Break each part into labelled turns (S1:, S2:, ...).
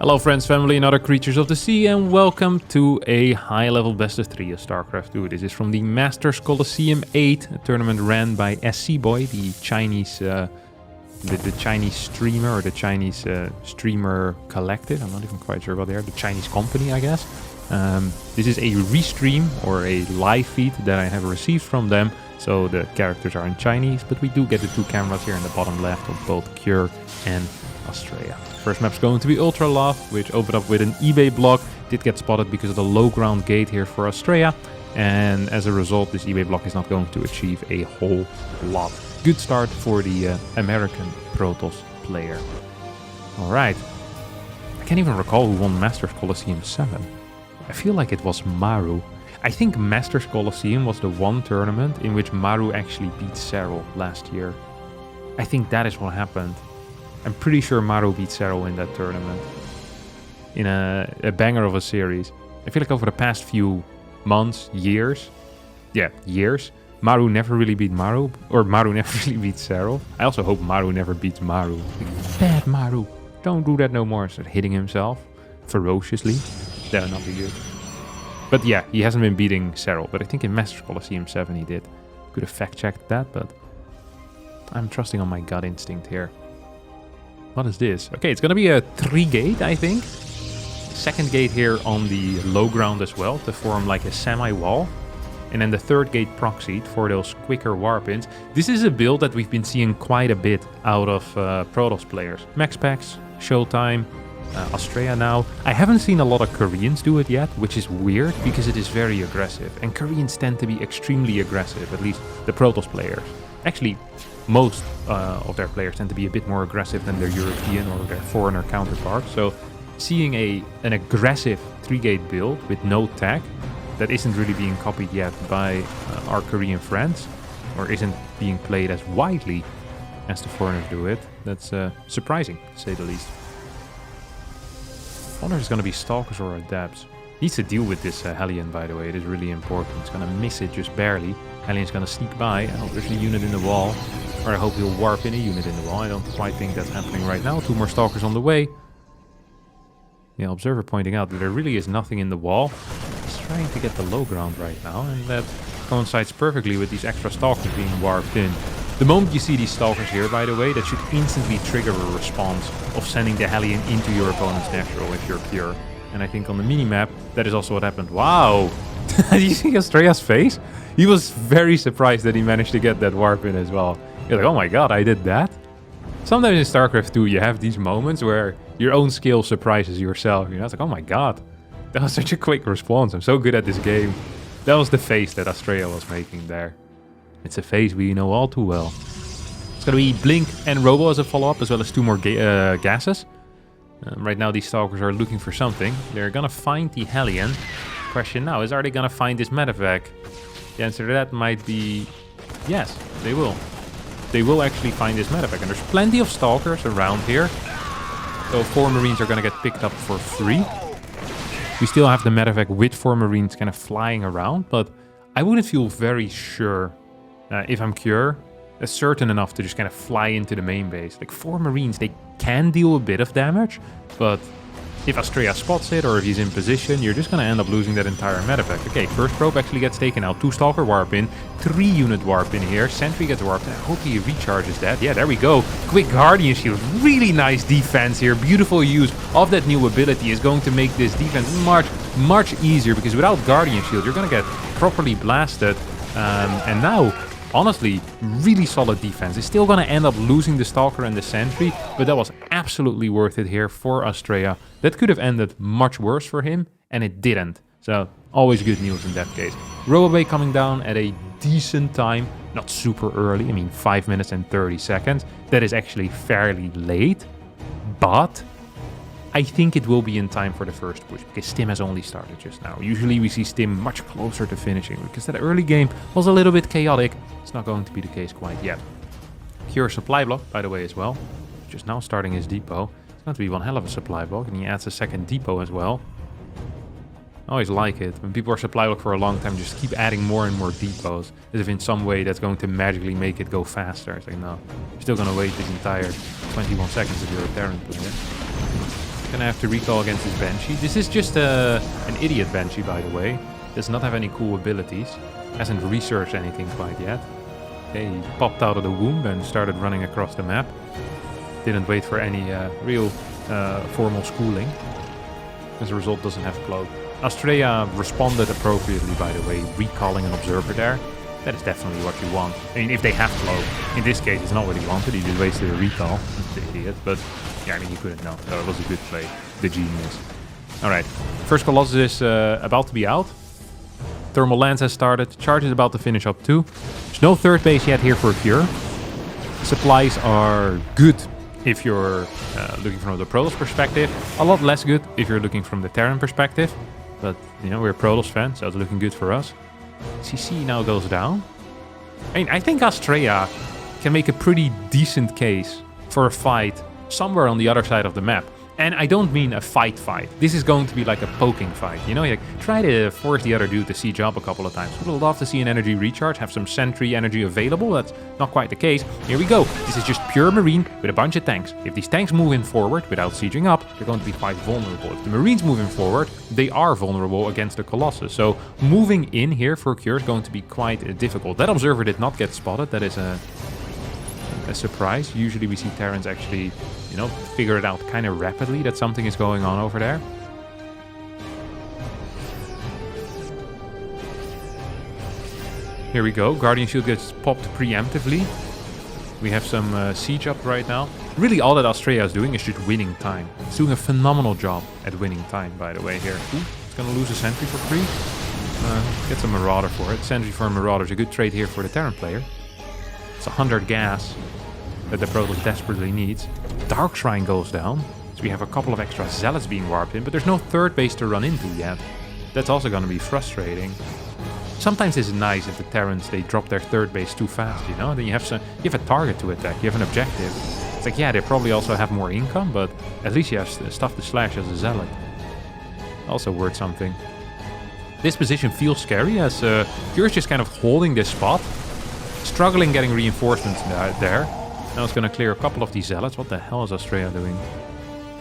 S1: Hello friends, family and other creatures of the sea, and welcome to a high-level best of 3 of StarCraft 2. This is from the Masters Colosseum 8, a tournament ran by SC Boy, the Chinese the Chinese streamer, or the Chinese streamer collective. I'm not even quite sure what they are. The Chinese company, I guess. This is a restream or a live feed that I have received from them. So the characters are in Chinese, but we do get the two cameras here in the bottom left of both Cure and Australia. First map's going to be Ultra Love, which opened up with an eBay block. Did get spotted because of the low ground gate here for Australia. And as a result, this eBay block is not going to achieve a whole lot. Good start for the American Protoss player. Alright. I can't even recall who won Masters Colosseum 7. I feel like it was Maru. I think Masters Colosseum was the one tournament in which Maru actually beat Cyril last year. I think that is what happened. I'm pretty sure Maru beat Cyril in that tournament. In a banger of a series. I feel like over the past few months, years, Maru never really beat Maru, or Maru never really beat Cyril. I also hope Maru never beats Maru. Bad Maru. Don't do that no more. Start hitting himself ferociously. That would not be good. But yeah, he hasn't been beating Cyril, but I think in Masters Colosseum 7 he did. Could have fact-checked that, but I'm trusting on my gut instinct here. What is this? Okay, it's going to be a 3-gate, I think. Second gate here on the low ground as well, to form like a semi-wall. And then the third gate proxied for those quicker warp-ins. This is a build that we've been seeing quite a bit out of Protoss players. Max Packs, Showtime, Australia now. I haven't seen a lot of Koreans do it yet, which is weird because it is very aggressive. And Koreans tend to be extremely aggressive, at least the Protoss players. Actually, most of their players tend to be a bit more aggressive than their European or their foreigner counterparts. So seeing an aggressive 3-gate build with no tech that isn't really being copied yet by our Korean friends, or isn't being played as widely as the foreigners do it, that's surprising, to say the least. I wonder if it's going to be Stalkers or Adepts. Needs to deal with this Hellion, by the way. It is really important. It's going to miss it just barely. Hellion's going to sneak by. Oh, there's a unit in the wall. Or I hope he'll warp in a unit in the wall. I don't quite think that's happening right now. 2 more Stalkers on the way. Yeah, Observer pointing out that there really is nothing in the wall. He's trying to get the low ground right now, and that coincides perfectly with these extra Stalkers being warped in. The moment you see these Stalkers here, by the way, that should instantly trigger a response of sending the Hellion into your opponent's natural if you're pure. And I think on the minimap, that is also what happened. Wow! Did you see Australia's face? He was very surprised that he managed to get that warp in as well. You're like, oh my god, I did that? Sometimes in StarCraft 2 you have these moments where your own skill surprises yourself. You know, it's like, oh my god, that was such a quick response. I'm so good at this game. That was the face that Australia was making there. It's a face we know all too well. It's going to be Blink and Robo as a follow-up, as well as 2 more gases. Right now these Stalkers are looking for something. They're going to find the Hellion. Question now is, are they going to find this medevac? The answer to that might be yes, they will. They will actually find this medevac, and there's plenty of Stalkers around here. So 4 Marines are going to get picked up for free. We still have the medevac with 4 Marines kind of flying around, but I wouldn't feel very sure if I'm Cure, certain enough to just kind of fly into the main base. Like 4 Marines, they can deal a bit of damage, but if Australia spots it or if he's in position, you're just going to end up losing that entire medevac. Okay, first probe actually gets taken out. 2 Stalker warp in, 3 unit warp in here. Sentry gets warped in. I hope he recharges that. Yeah, there we go. Quick Guardian Shield. Really nice defense here. Beautiful use of that new ability is going to make this defense much easier, because without Guardian Shield, you're going to get properly blasted. And now, honestly, really solid defense. It's still going to end up losing the Stalker and the Sentry, but that was absolutely worth it here for Australia. That could have ended much worse for him, and it didn't. So, always good news in that case. Robobay coming down at a decent time, not super early, I mean 5 minutes and 30 seconds. That is actually fairly late, but I think it will be in time for the first push, because Stim has only started just now. Usually we see Stim much closer to finishing, because that early game was a little bit chaotic. It's not going to be the case quite yet. Cure supply block, by the way, as well. Just now starting his depot. It's going to be one hell of a supply block, and he adds a second depot as well. I always like it. When people are supply block for a long time, just keep adding more and more depots, as if in some way that's going to magically make it go faster. It's like, no, you're still going to wait this entire 21 seconds if you're a Terran player. Gonna have to recall against his Banshee. This is just an idiot Banshee, by the way. Does not have any cool abilities. Hasn't researched anything quite yet. Okay, he popped out of the womb and started running across the map. Didn't wait for any real formal schooling. As a result, doesn't have Cloak. Australia responded appropriately, by the way, recalling an observer there. That is definitely what you want. I mean, if they have Cloak. In this case, it's not what he wanted. He just wasted a recall. The idiot. But, yeah, I mean, he couldn't know. So it was a good play. The genius. Alright. First Colossus is about to be out. Thermal Lance has started. Charge is about to finish up too. There's no third base yet here for a Cure. Supplies are good if you're looking from the Protoss perspective. A lot less good if you're looking from the Terran perspective. But, you know, we're Protoss fans, so it's looking good for us. CC now goes down. I mean, I think Australia can make a pretty decent case for a fight somewhere on the other side of the map. And I don't mean a fight. This is going to be like a poking fight. You know, like try to force the other dude to siege up a couple of times. We'd love to see an energy recharge, have some sentry energy available. That's not quite the case. Here we go. This is just pure Marine with a bunch of tanks. If these tanks move in forward without sieging up, they're going to be quite vulnerable. If the Marines move in forward, they are vulnerable against the Colossus. So moving in here for Cure is going to be quite difficult. That observer did not get spotted. That is a surprise. Usually we see Terrans actually, you know, figure it out kind of rapidly that something is going on over there. Here we go. Guardian Shield gets popped preemptively. We have some siege up right now. Really all that Australia is doing is just winning time. It's doing a phenomenal job at winning time, by the way, here. Ooh, it's going to lose a sentry for free. Get some Marauder for it. Sentry for a Marauder is a good trade here for the Terran player. It's 100 gas that the Protoss desperately needs. Dark Shrine goes down, so we have a couple of extra Zealots being warped in, but there's no third base to run into yet. That's also going to be frustrating. Sometimes it's nice if the Terrans, they drop their third base too fast, you know? Then you have a target to attack, you have an objective. It's like, yeah, they probably also have more income, but at least you have stuff to slash as a Zealot. Also worth something. This position feels scary as Cure's just kind of holding this spot. Struggling getting reinforcements there. Now it's going to clear a couple of these Zealots. What the hell is Australia doing?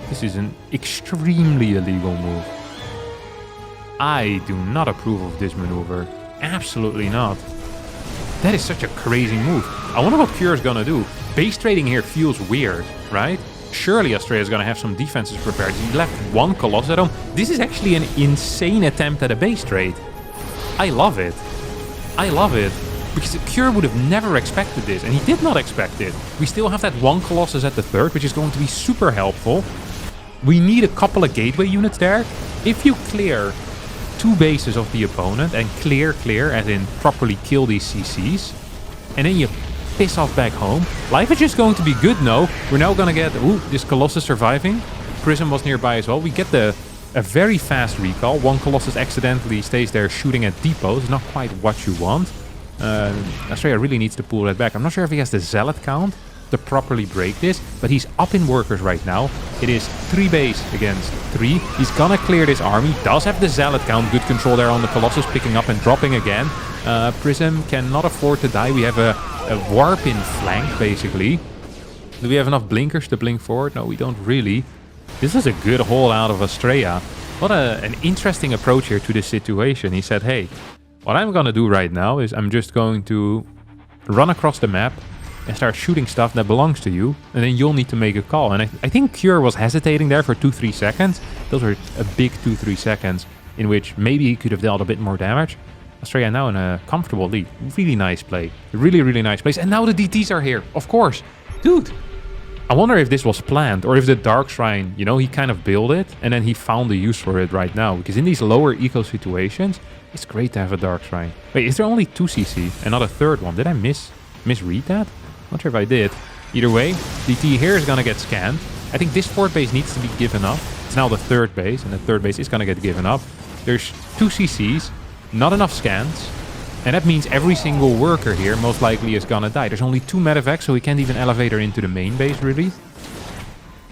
S1: This is an extremely illegal move. I do not approve of this maneuver. Absolutely not. That is such a crazy move. I wonder what Cure is going to do. Base trading here feels weird, right? Surely Australia is going to have some defenses prepared. He left one Colossus at home. This is actually an insane attempt at a base trade. I love it. I love it. Because Cure would have never expected this, and he did not expect it. We still have that one Colossus at the third, which is going to be super helpful. We need a couple of gateway units there. If you clear two bases of the opponent, and clear as in properly kill these CCs, and then you piss off back home, life is just going to be good. No, we're now going to get... Ooh, this Colossus surviving. Prism was nearby as well. We get a very fast recall. One Colossus accidentally stays there shooting at depots. Not quite what you want. Australia really needs to pull that back. I'm not sure if he has the Zealot count to properly break this, but he's up in workers right now. It is 3 base against 3. He's gonna clear this army. Does have the Zealot count. Good control there on the Colossus, picking up and dropping again. Prism cannot afford to die. We have a warp in flank, basically. Do we have enough blinkers to blink forward? No, we don't really. This is a good haul out of Australia. What an interesting approach here to this situation. He said, hey, what I'm going to do right now is I'm just going to run across the map and start shooting stuff that belongs to you, and then you'll need to make a call. And I think Cure was hesitating there for 2-3 seconds. Those were a big 2-3 seconds in which maybe he could have dealt a bit more damage. Australia now in a comfortable lead. Really nice play. Really, really nice plays. And now the DTs are here, of course. Dude, I wonder if this was planned, or if the Dark Shrine, you know, he kind of built it, and then he found a use for it right now. Because in these lower eco situations, it's great to have a Dark Shrine. Wait, is there only 2 CC and not a third one? Did I misread that? Not sure if I did. Either way, DT here is going to get scanned. I think this fourth base needs to be given up. It's now the third base, and the third base is going to get given up. There's 2 CCs, not enough scans, and that means every single worker here most likely is going to die. There's only 2 medevacs, so we can't even elevate her into the main base, really.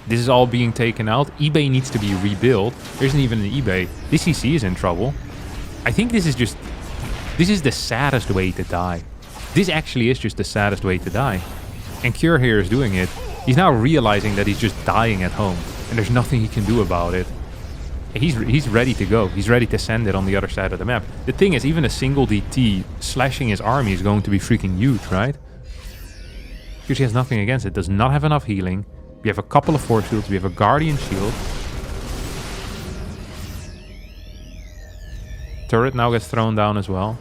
S1: This is all being taken out. eBay needs to be rebuilt. There isn't even an eBay. This CC is in trouble. I think this is the saddest way to die. This actually is just the saddest way to die. And Cure here is doing it. He's now realizing that he's just dying at home. and there's nothing he can do about it. He's ready to go. He's ready to send it on the other side of the map. The thing is, even a single DT slashing his army is going to be freaking huge, right? Because he has nothing against it. Does not have enough healing. We have a couple of force shields. We have a guardian shield. Turret now gets thrown down as well.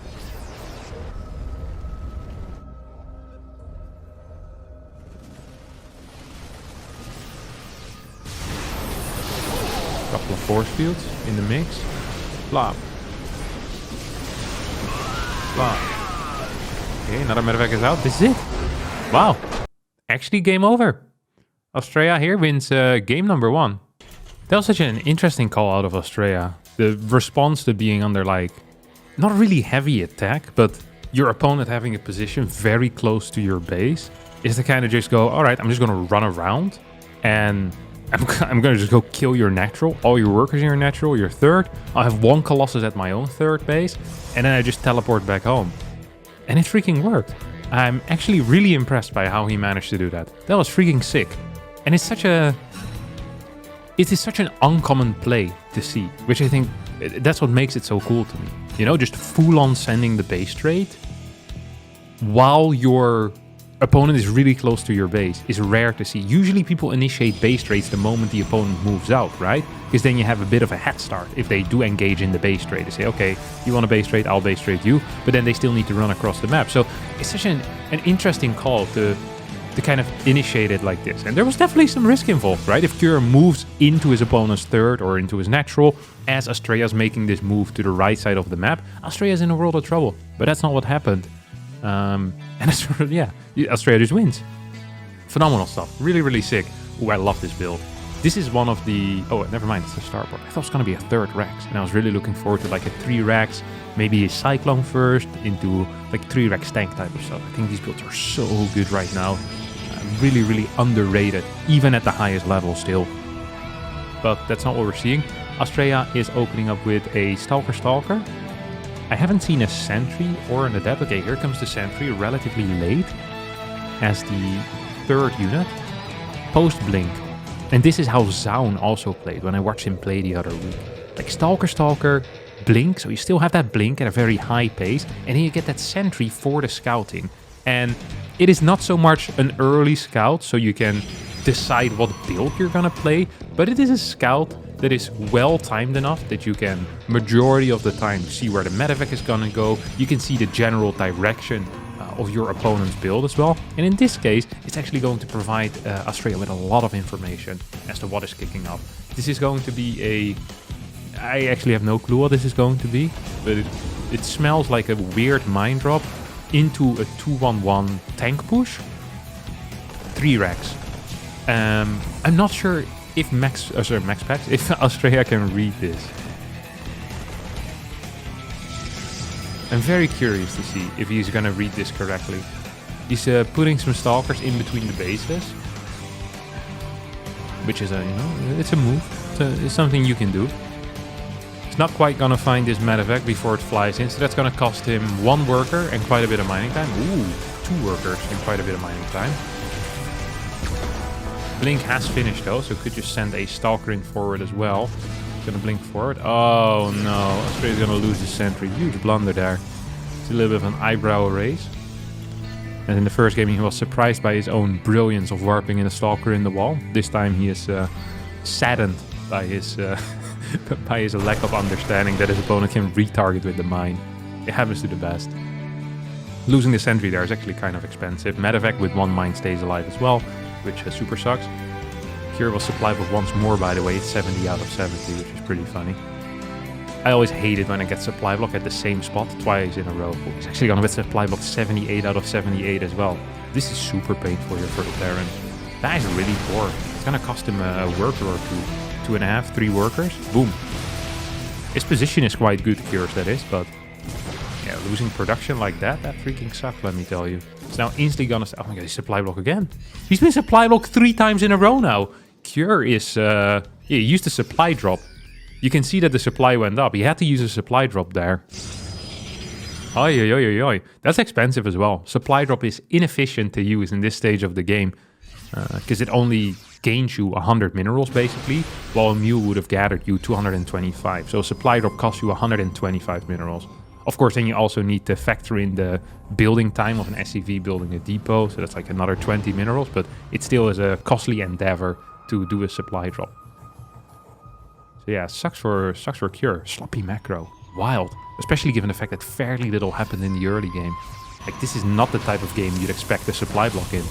S1: Couple of force fields in the mix. Plop. Plop. Okay, another medevac is out. This is it. Wow. Actually, game over. Australia here wins game number 1. That was such an interesting call out of Australia. The response to being under, like, not really heavy attack, but your opponent having a position very close to your base is to kind of just go, all right, I'm just going to run around and I'm going to just go kill your natural, all your workers in your natural, your third. I'll have 1 Colossus at my own third base, and then I just teleport back home. And it freaking worked. I'm actually really impressed by how he managed to do that. That was freaking sick. And it's such a... It is such an uncommon play to see, which I think that's what makes it so cool to me. You know, just full-on sending the base trade while your opponent is really close to your base is rare to see. Usually people initiate base trades the moment the opponent moves out, right? Because then you have a bit of a head start if they do engage in the base trade. They say, okay, you want a base trade, I'll base trade you, but then they still need to run across the map. So it's such an interesting call to kind of initiate it like this. And there was definitely some risk involved, right? If Kure moves into his opponent's third or into his natural, as Australia's making this move to the right side of the map, Australia's in a world of trouble. But that's not what happened. And yeah, Australia just wins. Phenomenal stuff. Really, really sick. Ooh, I love this build. This is one of the... Oh, never mind, it's a starboard. I thought it was going to be a third Rex. And I was really looking forward to like a 3 Rex, maybe a Cyclone first, into like 3 Rex tank type of stuff. I think these builds are so good right now. Really, really underrated, even at the highest level still. But that's not what we're seeing. Australia is opening up with a Stalker. I haven't seen a Sentry or an Adept. Okay, here comes the Sentry relatively late as the 3rd unit. Post-Blink. And this is how Zaun also played when I watched him play the other week. Like Stalker, Blink, so you still have that Blink at a very high pace, and then you get that Sentry for the scouting. And it is not so much an early scout, so you can decide what build you're gonna play, but it is a scout that is well timed enough that you can, majority of the time, see where the medevac is gonna go. You can see the general direction of your opponent's build as well. And in this case, it's actually going to provide Australia with a lot of information as to what is kicking off. This is going to be a... I actually have no clue what this is going to be, but it smells like a weird mine drop into a 2-1-1 tank push. 3 Rex. I'm not sure if Max Packs, if Australia can read this. I'm very curious to see if he's gonna read this correctly. He's putting some Stalkers in between the bases, which is a, you know, it's a move. It's something you can do. He's not quite gonna find this medevac before it flies in, so that's gonna cost him 1 worker and quite a bit of mining time. Ooh, 2 workers and quite a bit of mining time. Blink has finished though, so could just send a Stalker in forward as well. Gonna blink forward. Oh no, Australia's gonna lose the Sentry. Huge blunder there. It's a little bit of an eyebrow raise. And in the first game he was surprised by his own brilliance of warping in a Stalker in the wall. This time he is saddened by his by his lack of understanding that his opponent can retarget with the mine. It happens to the best. Losing the Sentry there is actually kind of expensive. Medevac with 1 mine stays alive as well, which super sucks. Cure was supply block once more, by the way. It's 70 out of 70, which is pretty funny. I always hate it when I get supply block at the same spot twice in a row. It's actually gonna get supply block 78 out of 78 as well. This is super painful here for the Terran. That is really poor. It's gonna cost him a worker or 2, 2.5, 3 workers. Boom. His position is quite good, Cure's that is, but yeah, losing production like that freaking sucked, let me tell you. It's now instantly gonna... Oh my god, he's supply block again. He's been supply block 3 times in a row now. Cure is... yeah, he used a supply drop. You can see that the supply went up. He had to use a supply drop there. Oi, oi, oi, oi. That's expensive as well. Supply drop is inefficient to use in this stage of the game. Because it only gains you 100 minerals basically, while a mule would have gathered you 225. So a supply drop costs you 125 minerals. Of course, then you also need to factor in the building time of an SCV building a depot, so that's like another 20 minerals, but it still is a costly endeavor to do a supply drop. So yeah, sucks for Cure. Sloppy macro. Wild. Especially given the fact that fairly little happened in the early game. Like, this is not the type of game you'd expect a supply block in.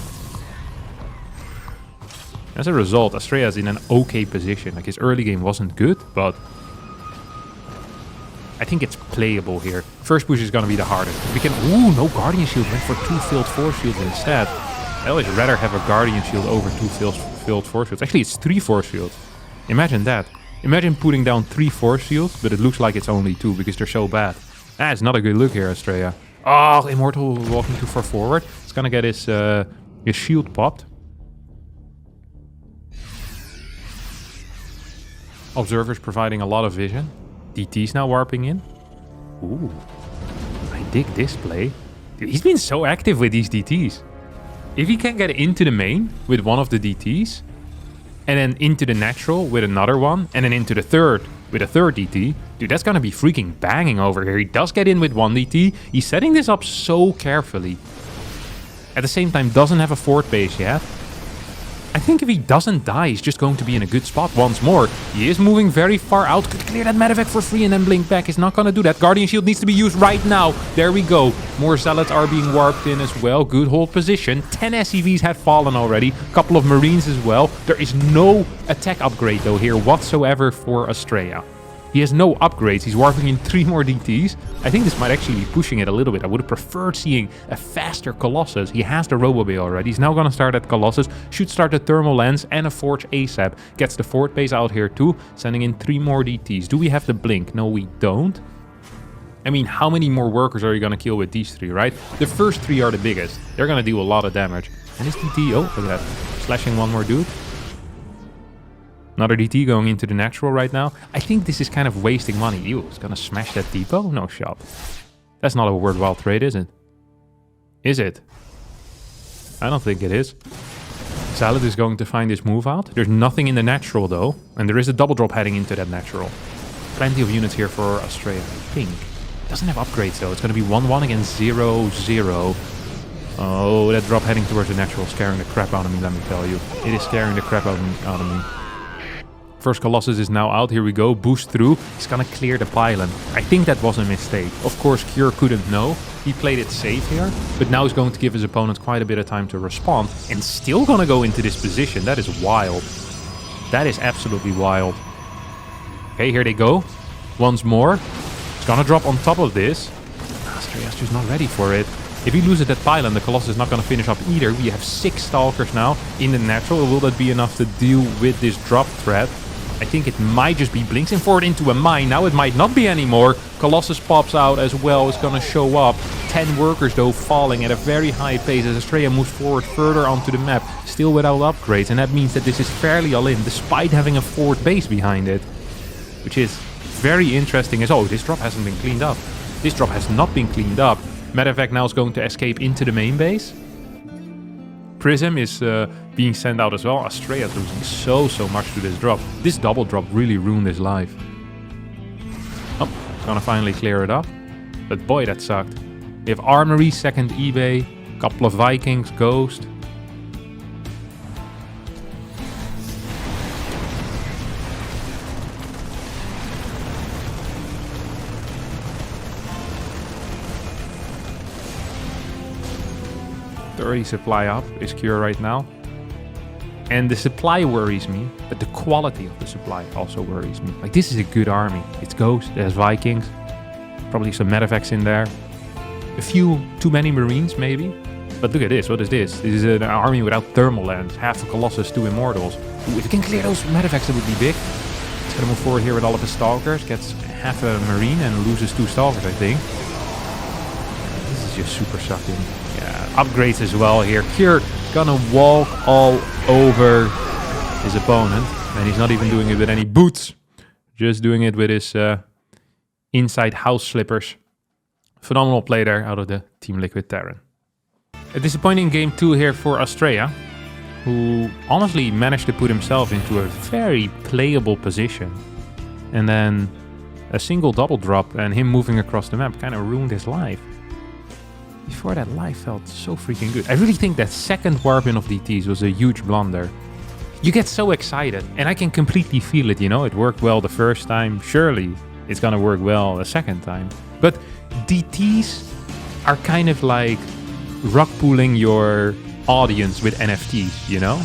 S1: As a result, Astrea is in an okay position. Like, his early game wasn't good, but I think it's playable here. First push is going to be the hardest. We can... Ooh, no Guardian Shield. Went for 2 filled Force Shields instead. I always rather have a Guardian Shield over 2 filled Force Shields. Actually, it's 3 Force Shields. Imagine that. Imagine putting down 3 Force Shields, but it looks like it's only 2 because they're so bad. Ah, it's not a good look here, Astrea. Oh, Immortal walking too far forward. It's going to get his shield popped. Observers providing a lot of vision. DT's now warping in. Ooh, I dig this play. Dude, he's been so active with these DTs. If he can get into the main with one of the DTs, and then into the natural with another one, and then into the third with a third DT, dude, that's gonna be freaking banging over here. He does get in with one DT. He's setting this up so carefully. At the same time, doesn't have a fort base yet. I think if he doesn't die, he's just going to be in a good spot once more. He is moving very far out. Could clear that medevac for free and then blink back. He's not going to do that. Guardian Shield needs to be used right now. There we go. More Zealots are being warped in as well. Good hold position. 10 SCVs had fallen already. A couple of Marines as well. There is no attack upgrade though here whatsoever for Astrea. He has no upgrades. He's warping in 3 more DTs. I think this might actually be pushing it a little bit. I would have preferred seeing a faster Colossus. He has the Robo Bay already. He's now going to start at Colossus. Should start the Thermal Lens and a Forge ASAP. Gets the Fort Base out here too. Sending in 3 more DTs. Do we have the Blink? No, we don't. I mean, how many more workers are you going to kill with these 3, right? The first 3 are the biggest. They're going to do a lot of damage. And this DT, oh, look at that. Slashing one more dude. Another DT going into the natural right now. I think this is kind of wasting money. Ew, it's gonna smash that depot? No shot. That's not a worthwhile trade, is it? Is it? I don't think it is. Salad is going to find his move out. There's nothing in the natural though. And there is a double drop heading into that natural. Plenty of units here for Astrea, I think. Doesn't have upgrades though. It's gonna be 1-1 against 0-0. Oh, that drop heading towards the natural is scaring the crap out of me, let me tell you. It is scaring the crap out of me. First Colossus is now out. Here we go. Boost through. He's gonna clear the pylon. I think that was a mistake. Of course, Cure couldn't know. He played it safe here. But now he's going to give his opponent quite a bit of time to respond. And still gonna go into this position. That is wild. That is absolutely wild. Okay, here they go. Once more. It's gonna drop on top of this. Astrea's just not ready for it. If he loses that pylon, the Colossus is not going to finish up either. We have 6 Stalkers now in the natural. Will that be enough to deal with this drop threat? I think it might just be blinks forward into a mine. Now it might not be anymore. Colossus pops out as well. It's going to show up. 10 workers though falling at a very high pace as Astrea moves forward further onto the map. Still without upgrades. And that means that this is fairly all in despite having a forward base behind it. Which is very interesting as... Oh, this drop hasn't been cleaned up. This drop has not been cleaned up. Medevac now is going to escape into the main base. Prism is being sent out as well. Astrea is losing so much to this drop. This double drop really ruined his life. Oh, gonna finally clear it up. But boy, that sucked. We have Armory, second eBay, couple of Vikings, Ghost. Already supply up is Cure right now. And the supply worries me, but the quality of the supply also worries me. Like, this is a good army. It's Ghost, there's Vikings, probably some medevacs in there. A few too many Marines maybe. But look at this, what is this? This is an army without thermal lens, half a Colossus, 2 Immortals. Ooh, if you can clear those medevacs, that would be big. It's gonna move forward here with all of his Stalkers, gets half a Marine and loses 2 Stalkers, I think. This is just super sucking. Yeah, upgrades as well here. Cure gonna walk all over his opponent. And he's not even doing it with any boots. Just doing it with his inside house slippers. Phenomenal play there out of the Team Liquid Terran. A disappointing game 2 here for Astrea. who honestly managed to put himself into a very playable position. And then a single double drop and him moving across the map kind of ruined his life. Before that, life felt so freaking good. I really think that second warp in of DTs was a huge blunder. You get so excited, and I can completely feel it, you know? It worked well the first time. Surely it's gonna work well a second time. But DTs are kind of like rug pulling your audience with NFTs, you know?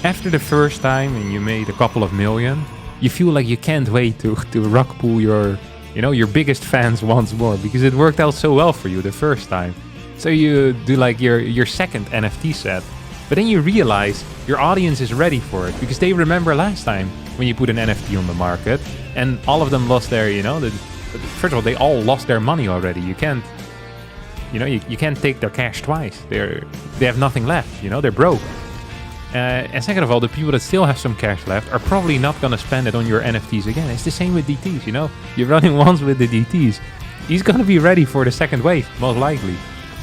S1: After the first time and you made a couple of million, you feel like you can't wait to rug pull your, you know, your biggest fans once more because it worked out so well for you the first time. So you do like your second NFT set, but then you realize your audience is ready for it because they remember last time when you put an NFT on the market and all of them lost their, you know, first of all, they all lost their money already. You can't, you know, you can't take their cash twice. They have nothing left, you know, they're broke. And second of all, the people that still have some cash left are probably not going to spend it on your NFTs again. It's the same with DTs, you know? You're running once with the DTs. He's going to be ready for the second wave, most likely.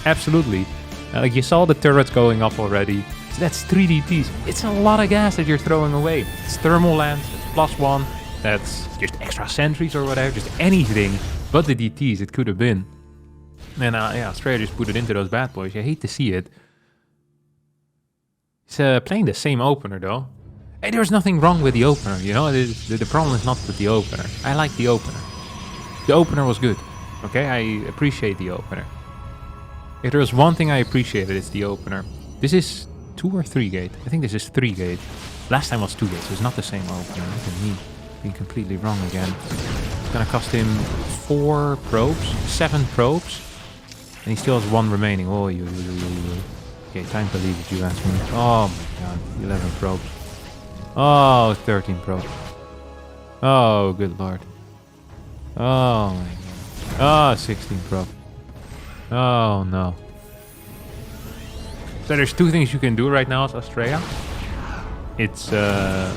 S1: Absolutely. Like you saw the turrets going up already. So that's 3 DTs. It's a lot of gas that you're throwing away. It's thermal lance, it's +1. That's just extra sentries or whatever. Just anything but the DTs it could have been. And yeah, Australia just put it into those bad boys. I hate to see it. He's playing the same opener though. Hey, there's nothing wrong with the opener, you know? The problem is not with the opener. I like the opener. The opener was good, okay? I appreciate the opener. If there was one thing I appreciated, it's the opener. This is 2 or 3 gate? I think this is 3 gate. Last time was 2 gate, so it's not the same opener. Look at me being completely wrong again. It's gonna cost him 4 probes, 7 probes. And he still has 1 remaining. Oh, okay, time to leave if you ask me. Oh my god, 11 probes. Oh, 13 probes. Oh, good lord. Oh my god. Oh, 16 probes. Oh no. So there's 2 things you can do right now as Australia. It's to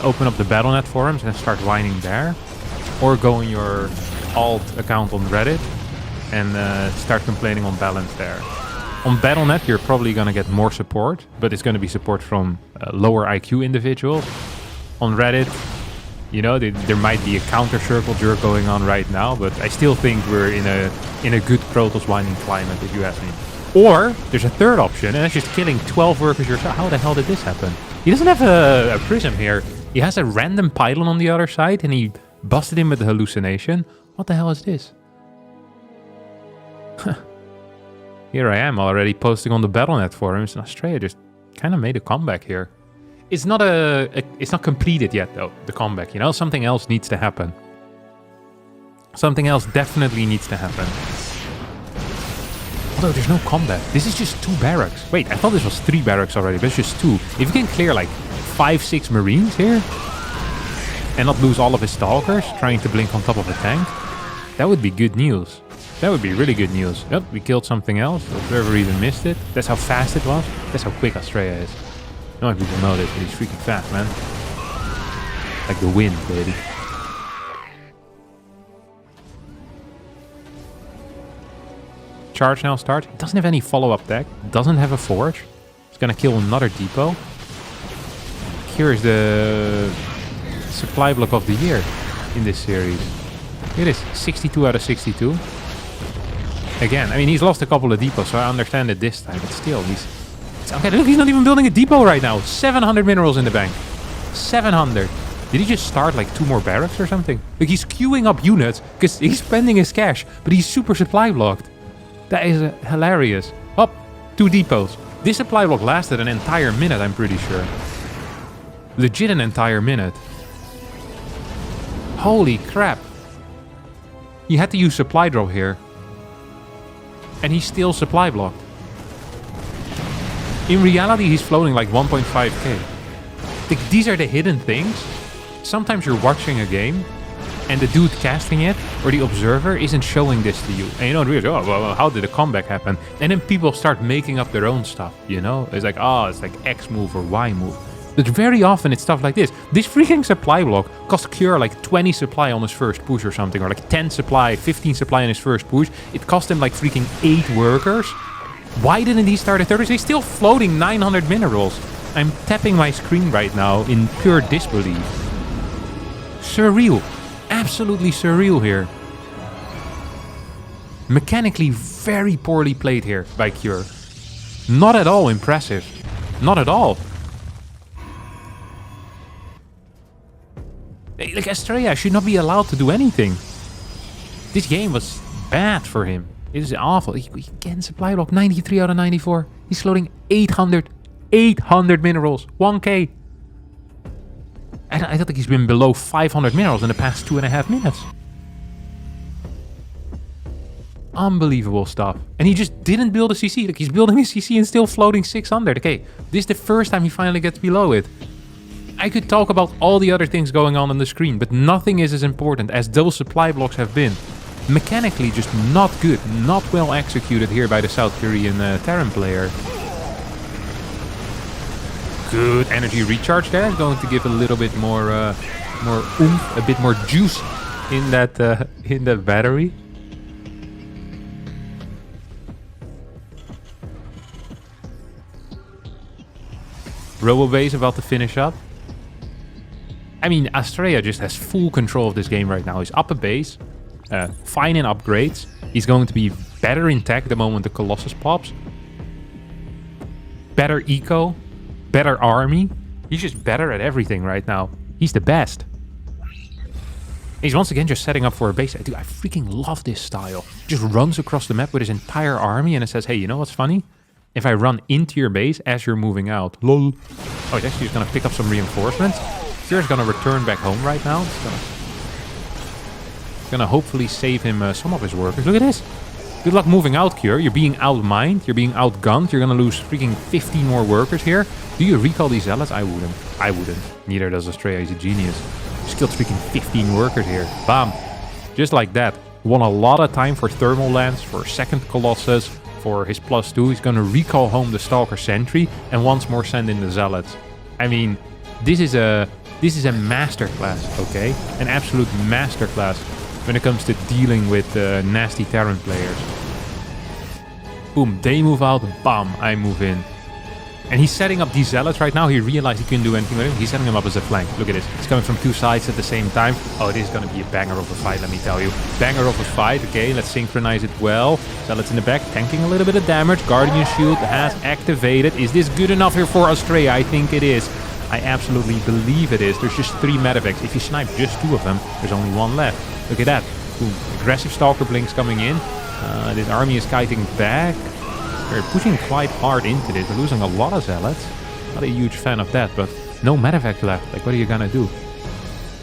S1: open up the Battle.net forums and start whining there. Or go on your alt account on Reddit and start complaining on balance there. On Battle.net, you're probably going to get more support, but it's going to be support from lower IQ individuals. On Reddit, you know, there might be a counter circle jerk going on right now, but I still think we're in a good Protoss whining climate, if you ask me. Or there's a third option, and that's just killing 12 workers yourself. How the hell did this happen? He doesn't have a prism here. He has a random pylon on the other side, and he busted him with the hallucination. What the hell is this? Here I am already posting on the Battle.net forums, and Australia just kind of made a comeback here. It's not it's not completed yet though, the comeback, you know? Something else needs to happen. Something else definitely needs to happen. Although there's no combat. This is just 2 barracks. Wait, I thought this was 3 barracks already, but it's just 2. If you can clear like 5-6 marines here and not lose all of his stalkers trying to blink on top of a tank, that would be good news. That would be really good news. Yep, we killed something else. The observer even missed it. That's how fast it was. That's how quick Australia is. No one people know this, but he's freaking fast, man. Like the wind, baby. Charge now start. It doesn't have any follow-up tech. Doesn't have a forge. It's gonna kill another depot. Here is the supply block of the year in this series. It is 62 out of 62. Again, I mean, he's lost a couple of depots, so I understand it this time, but still, okay, look, he's not even building a depot right now. 700 minerals in the bank. 700. Did he just start like 2 more barracks or something? Like, he's queuing up units because he's spending his cash, but he's super supply blocked. That is hilarious. Up, 2 depots. This supply block lasted an entire minute, I'm pretty sure. Legit an entire minute. Holy crap. He had to use supply drop here. And he's still supply blocked. In reality, he's floating like 1.5k. Like, these are the hidden things. Sometimes you're watching a game and the dude casting it or the observer isn't showing this to you. And you don't realize, oh, well, how did the comeback happen? And then people start making up their own stuff, you know? It's like, oh, it's like X move or Y move. But very often it's stuff like this. This freaking supply block cost Cure like 20 supply on his first push or something, or like 10 supply, 15 supply on his first push. It cost him like freaking 8 workers. Why didn't he start a third? He's still floating 900 minerals. I'm tapping my screen right now in pure disbelief. Surreal. Absolutely surreal here. Mechanically very poorly played here by Cure. Not at all impressive. Not at all. Like, Estrella should not be allowed to do anything. This game was bad for him. It is awful. He can supply block 93 out of 94. He's loading 800 minerals. 1k. And I don't think he's been below 500 minerals in the past 2.5 minutes. Unbelievable stuff. And he just didn't build a CC. Like, he's building a CC and still floating 600. Okay, this is the first time he finally gets below it. I could talk about all the other things going on the screen, but nothing is as important as those supply blocks have been. Mechanically just not good, not well executed here by the South Korean Terran player. Good energy recharge there, going to give a little bit more oomph, a bit more juice in that battery. Robo base about to finish up. I mean, Estrella just has full control of this game right now. He's up a base, fine in upgrades. He's going to be better in tech the moment the Colossus pops. Better eco, better army. He's just better at everything right now. He's the best. He's once again just setting up for a base. Dude, I freaking love this style. Just runs across the map with his entire army and it says, hey, you know what's funny? If I run into your base as you're moving out. Lol. Oh, he's actually just going to pick up some reinforcements. Cure's going to return back home right now. It's going to hopefully save him some of his workers. Look at this. Good luck moving out, Cure. You're being outmined. You're being outgunned. You're going to lose freaking 15 more workers here. Do you recall these zealots? I wouldn't. I wouldn't. Neither does Estrella. He's a genius. Just killed freaking 15 workers here. Bam. Just like that. Won a lot of time for thermal lance, for second Colossus, for his +2. He's going to recall home the Stalker Sentry and once more send in the zealots. I mean, this is a masterclass, okay? An absolute masterclass when it comes to dealing with nasty Terran players. Boom, they move out, bam, I move in. And he's setting up these zealots right now. He realized he couldn't do anything with him. He's setting them up as a flank. Look at this. It's coming from two sides at the same time. Oh, this is going to be a banger of a fight, let me tell you. Banger of a fight. Okay, let's synchronize it well. Zealots in the back, tanking a little bit of damage. Guardian Shield has activated. Is this good enough here for Estrella? I think it is. I absolutely believe it is. There's just 3 medevacs. If you snipe just 2 of them, there's only 1 left. Look at that. Boom. Aggressive Stalker Blinks coming in. This army is kiting back. They're pushing quite hard into this. They're losing a lot of zealots. Not a huge fan of that, but no medevac left. Like, what are you gonna do?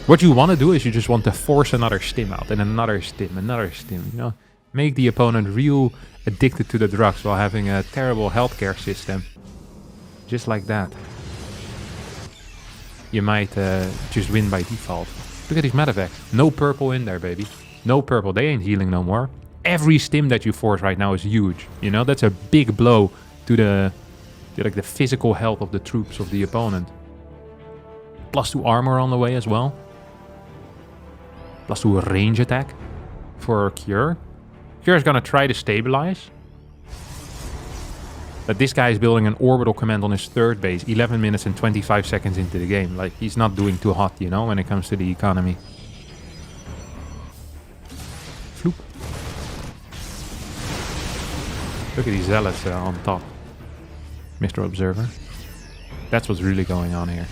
S1: What you want to do is you just want to force another stim out, and another stim, you know? Make the opponent real addicted to the drugs while having a terrible healthcare system. Just like that. You might just win by default. Look at these medevacs. No purple in there, baby. No purple. They ain't healing no more. Every stim that you force right now is huge. You know, that's a big blow to the physical health of the troops of the opponent. +2 armor on the way as well. +2 range attack for Cure. Cure is gonna try to stabilize. But this guy is building an orbital command on his 3rd base, 11 minutes and 25 seconds into the game. Like, he's not doing too hot, you know, when it comes to the economy. Floop. Look at these zealots on top. Mr. Observer. That's what's really going on here.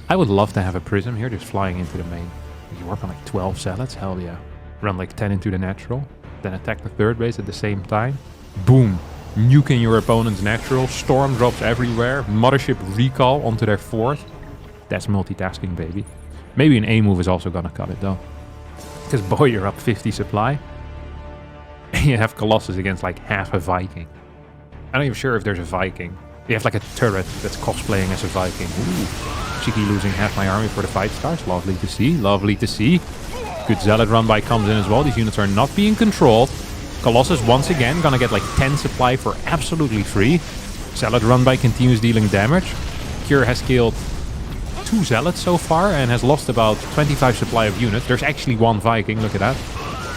S1: I would love to have a prism here just flying into the main. You work on like 12 zealots? Hell yeah. Run like 10 into the natural. Then attack the 3rd base at the same time. Boom. Nuking your opponent's natural. Storm drops everywhere. Mothership recall onto their 4th. That's multitasking, baby. Maybe an A move is also gonna cut it though. Because boy, you're up 50 supply. And you have Colossus against like half a Viking. I'm not even sure if there's a Viking. You have like a turret that's cosplaying as a Viking. Ooh. Cheeky losing half my army for the 5 stars. Lovely to see. Lovely to see. Good zealot run by comes in as well. These units are not being controlled. Colossus once again gonna get like 10 supply for absolutely free. Zealot run by continues dealing damage. Cure has killed 2 zealots so far and has lost about 25 supply of units. There's actually 1 Viking, look at that.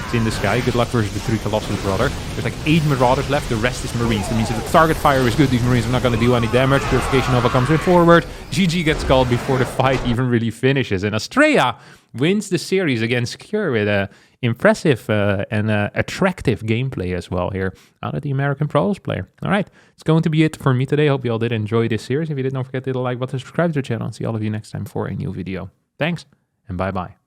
S1: It's in the sky. Good luck versus the 3 Colossus, brother. There's like 8 Marauders left. The rest is Marines. That means if the target fire is good, these Marines are not going to do any damage. Purification Nova comes in forward. GG gets called before the fight even really finishes. And Astrea wins the series against Cure with a impressive and attractive gameplay as well here out of the American Protoss player. All right, it's going to be it for me today. Hope you all did enjoy this series. If you did, don't forget to hit the like button, subscribe to the channel, and see all of you next time for a new video. Thanks, and bye-bye.